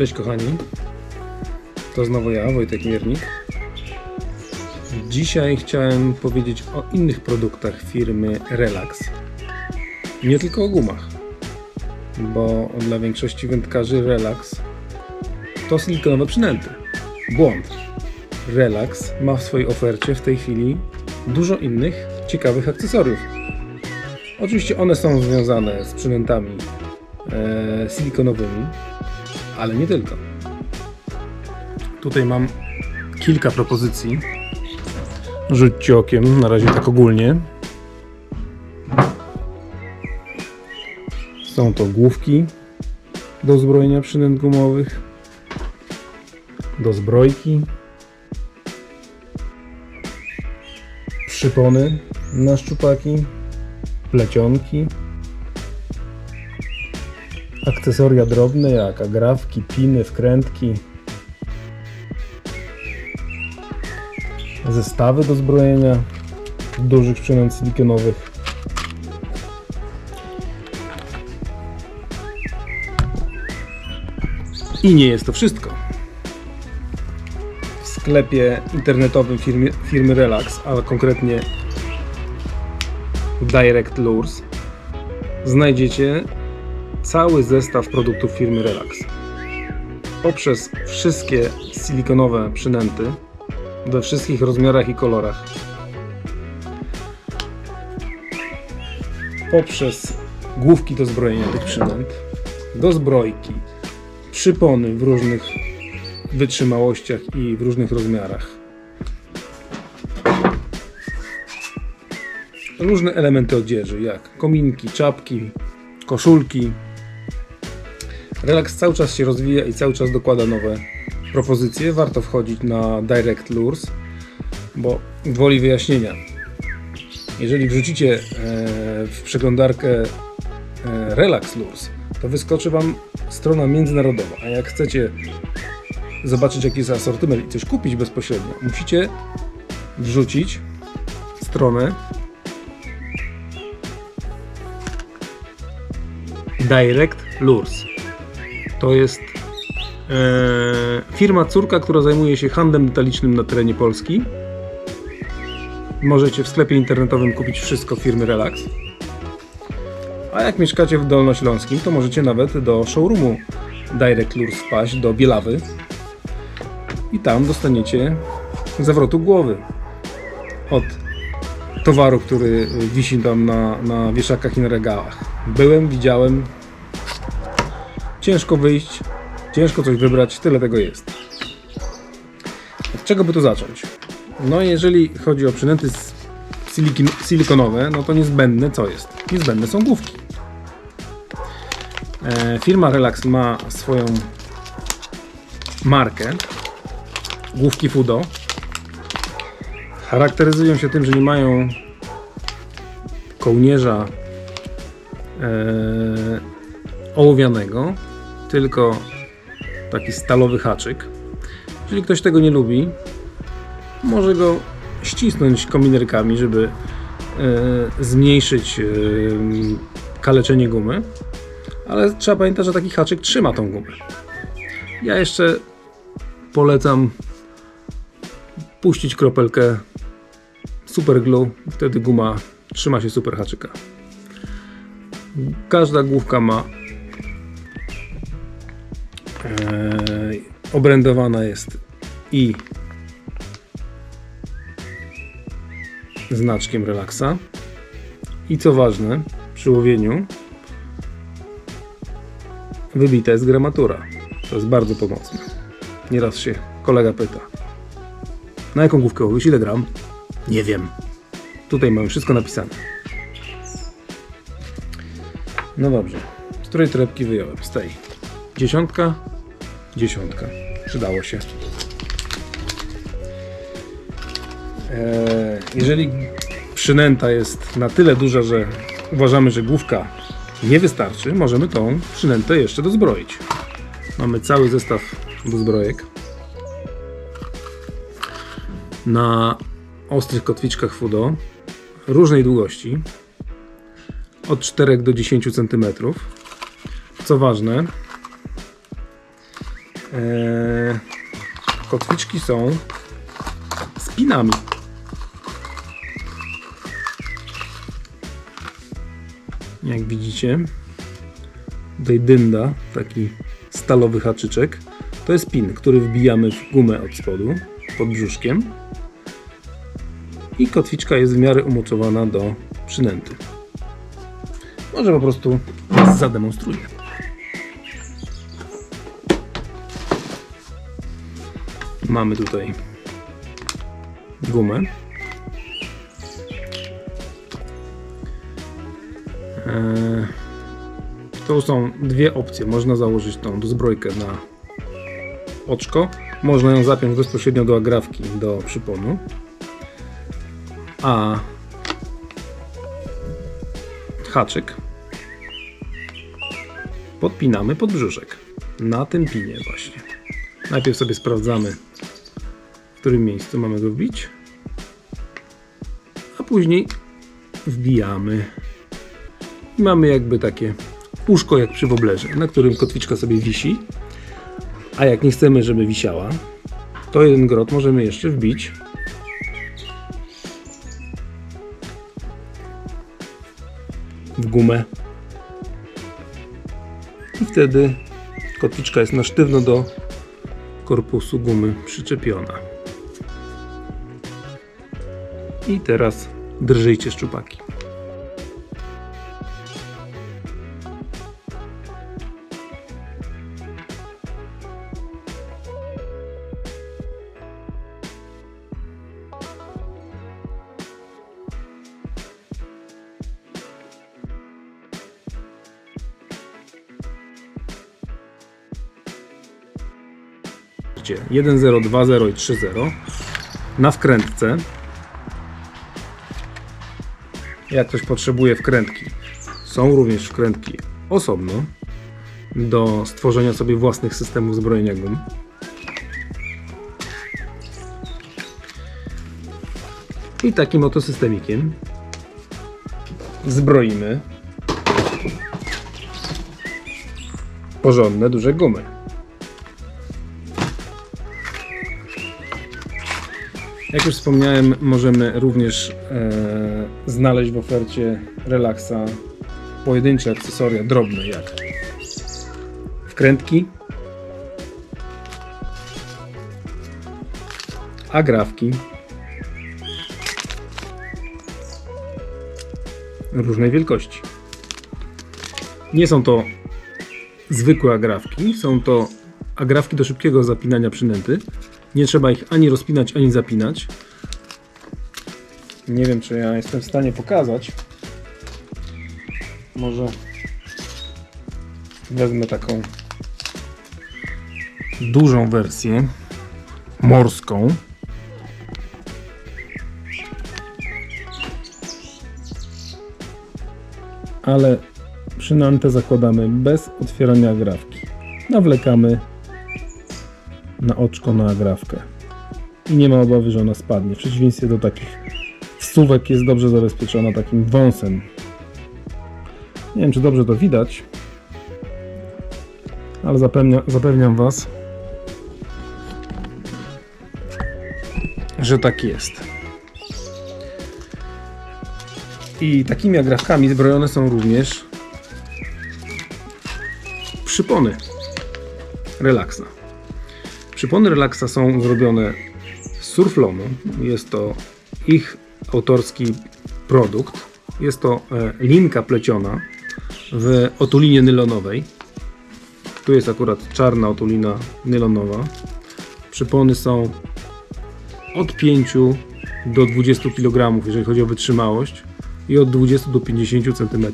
Cześć kochani, to znowu ja, Wojtek Miernik. Dzisiaj chciałem powiedzieć o innych produktach firmy Relax. Nie tylko o gumach, bo dla większości wędkarzy Relax to silikonowe przynęty. Błąd. Relax ma w swojej ofercie w tej chwili dużo innych ciekawych akcesoriów. Oczywiście one są związane z przynętami silikonowymi, ale nie tylko. Tutaj mam kilka propozycji. Rzućcie okiem, na razie tak ogólnie. Są to główki do zbrojenia przynęt gumowych, do zbrojki, przypony na szczupaki, plecionki, akcesoria drobne jak agrafki, piny, wkrętki, zestawy do zbrojenia dużych przynęt silikonowych. I nie jest to wszystko. W sklepie internetowym firmy Relax, a konkretnie Direct Lures, znajdziecie cały zestaw produktów firmy Relax. Poprzez wszystkie silikonowe przynęty we wszystkich rozmiarach i kolorach, poprzez główki do zbrojenia tych przynęt, do zbrojki, przypony w różnych wytrzymałościach i w różnych rozmiarach, różne elementy odzieży jak kominki, czapki, koszulki. Relax cały czas się rozwija i cały czas dokłada nowe propozycje. Warto wchodzić na Direct Lures, bo gwoli wyjaśnienia, jeżeli wrzucicie w przeglądarkę Relax Lures, to wyskoczy Wam strona międzynarodowa, a jak chcecie zobaczyć jaki jest asortyment i coś kupić bezpośrednio, musicie wrzucić stronę Direct Lures. To jest firma córka, która zajmuje się handlem detalicznym na terenie Polski. Możecie w sklepie internetowym kupić wszystko firmy Relax. A jak mieszkacie w Dolnośląskim, to możecie nawet do showroomu Direct Lures wpaść, do Bielawy, i tam dostaniecie zawrotu głowy od towaru, który wisi tam na wieszakach i na regałach. Byłem, widziałem. Ciężko wyjść, ciężko coś wybrać, tyle tego jest. Od czego by tu zacząć? No jeżeli chodzi o przynęty silikonowe, no to niezbędne co jest? Niezbędne są główki. Firma Relax ma swoją markę, główki Fudo. Charakteryzują się tym, że nie mają kołnierza ołowianego, tylko taki stalowy haczyk. Jeżeli ktoś tego nie lubi, może go ścisnąć kominerkami, żeby zmniejszyć kaleczenie gumy, ale trzeba pamiętać, że taki haczyk trzyma tą gumę. Ja jeszcze polecam puścić kropelkę super glue, wtedy guma trzyma się super haczyka. Każda główka ma obrędowana jest i znaczkiem Relaxa, i co ważne, przy łowieniu wybita jest gramatura. To jest bardzo pomocne. Nieraz się kolega pyta: na jaką główkę łowisz? Ile gram? Nie wiem. Tutaj mamy wszystko napisane. No dobrze. Z której torebki wyjąłem? Z tej. Dziesiątka. Przydało się. Jeżeli przynęta jest na tyle duża, że uważamy, że główka nie wystarczy, możemy tą przynętę jeszcze dozbroić. Mamy cały zestaw do zbrojek. Na ostrych kotwiczkach Fudo różnej długości, od 4 do 10 cm. Co ważne, Kotwiczki są z pinami. Jak widzicie, tutaj dynda, taki stalowy haczyczek. To jest pin, który wbijamy w gumę od spodu, pod brzuszkiem. I kotwiczka jest w miarę umocowana do przynęty. Może po prostu zademonstruję. Mamy tutaj gumę. To są dwie opcje. Można założyć tą zbrojkę na oczko. Można ją zapiąć bezpośrednio do agrafki, do przyponu. A haczyk podpinamy pod brzuszek. Na tym pinie właśnie. Najpierw sobie sprawdzamy, w którym miejscu mamy go wbić, a później wbijamy i mamy jakby takie uszko jak przy woblerze, na którym kotwiczka sobie wisi, a jak nie chcemy, żeby wisiała, to jeden grot możemy jeszcze wbić w gumę i wtedy kotwiczka jest na sztywno do korpusu gumy przyczepiona. I teraz drżyjcie szczupaki. Widzicie, 1.0, 2.0 i 3.0 na wkrętce. Jak ktoś potrzebuje wkrętki, są również wkrętki osobno do stworzenia sobie własnych systemów zbrojenia gum. I takim oto systemikiem zbroimy porządne, duże gumy. Jak już wspomniałem, możemy również znaleźć w ofercie Relaxa pojedyncze akcesoria drobne, jak wkrętki, agrafki różnej wielkości. Nie są to zwykłe agrafki, są to agrafki do szybkiego zapinania przynęty. Nie trzeba ich ani rozpinać, ani zapinać. Nie wiem, czy ja jestem w stanie pokazać. Może wezmę taką dużą wersję morską. Ale przynętę zakładamy bez otwierania agrafki. Nawlekamy na oczko na agrafkę i nie ma obawy, że ona spadnie. W przeciwieństwie do takich wsuwek jest dobrze zabezpieczona takim wąsem. Nie wiem, czy dobrze to widać, ale zapewniam Was, że tak jest. I takimi agrafkami zbrojone są również przypony Relaxa. Przypony Relaxa są zrobione z surflonu. Jest to ich autorski produkt. Jest to linka pleciona w otulinie nylonowej. Tu jest akurat czarna otulina nylonowa. Przypony są od 5 do 20 kg, jeżeli chodzi o wytrzymałość, i od 20 do 50 cm,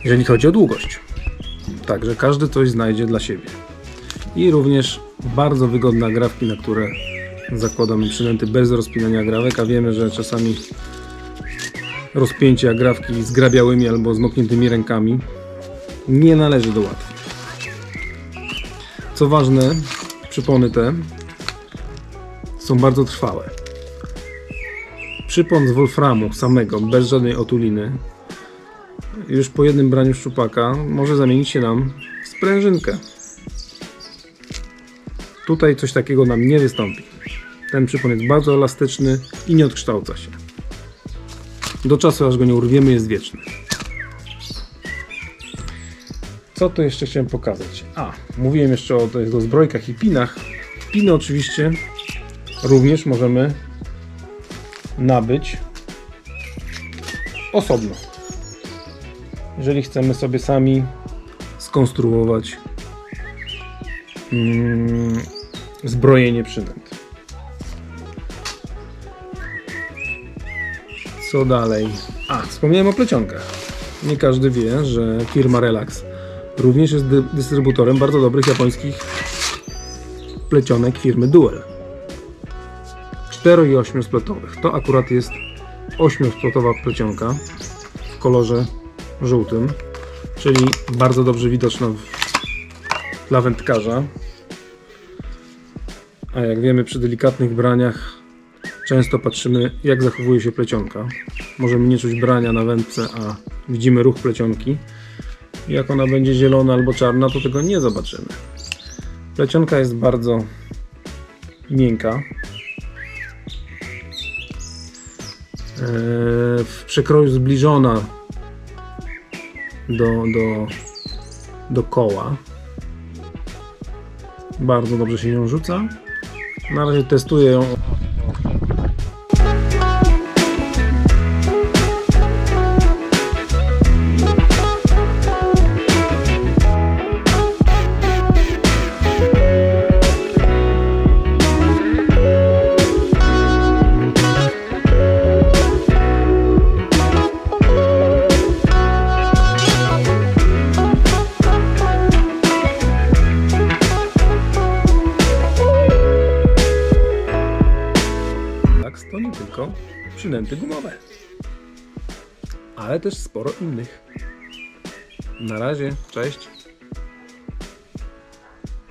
jeżeli chodzi o długość. Także każdy coś znajdzie dla siebie. I również bardzo wygodne agrafki, na które zakładamy przynęty bez rozpinania agrafek, a wiemy, że czasami rozpięcie agrafki z grabiałymi albo zmokniętymi rękami nie należy do łatwych. Co ważne, przypony te są bardzo trwałe. Przypon z wolframu samego, bez żadnej otuliny, już po jednym braniu szczupaka może zamienić się nam w sprężynkę. Tutaj coś takiego nam nie wystąpi. Ten przypon jest bardzo elastyczny i nie odkształca się. Do czasu, aż go nie urwiemy, jest wieczny. Co tu jeszcze chciałem pokazać? Mówiłem jeszcze o zbrojkach i pinach. Piny oczywiście również możemy nabyć osobno. Jeżeli chcemy sobie sami skonstruować zbrojenie przynęt. Co dalej? Wspomniałem o plecionkach. Nie każdy wie, że firma Relax również jest dystrybutorem bardzo dobrych japońskich plecionek firmy Duel. 4 i 8 splotowych. To akurat jest 8-splotowa plecionka w kolorze żółtym, czyli bardzo dobrze widoczna dla wędkarza. A jak wiemy, przy delikatnych braniach często patrzymy, jak zachowuje się plecionka. Możemy nie czuć brania na wędce, a widzimy ruch plecionki. Jak ona będzie zielona albo czarna, to tego nie zobaczymy. Plecionka jest bardzo miękka. W przekroju zbliżona do koła. Bardzo dobrze się nią rzuca. Na razie testuję ją. To nie tylko przynęty gumowe, ale też sporo innych. Na razie, cześć!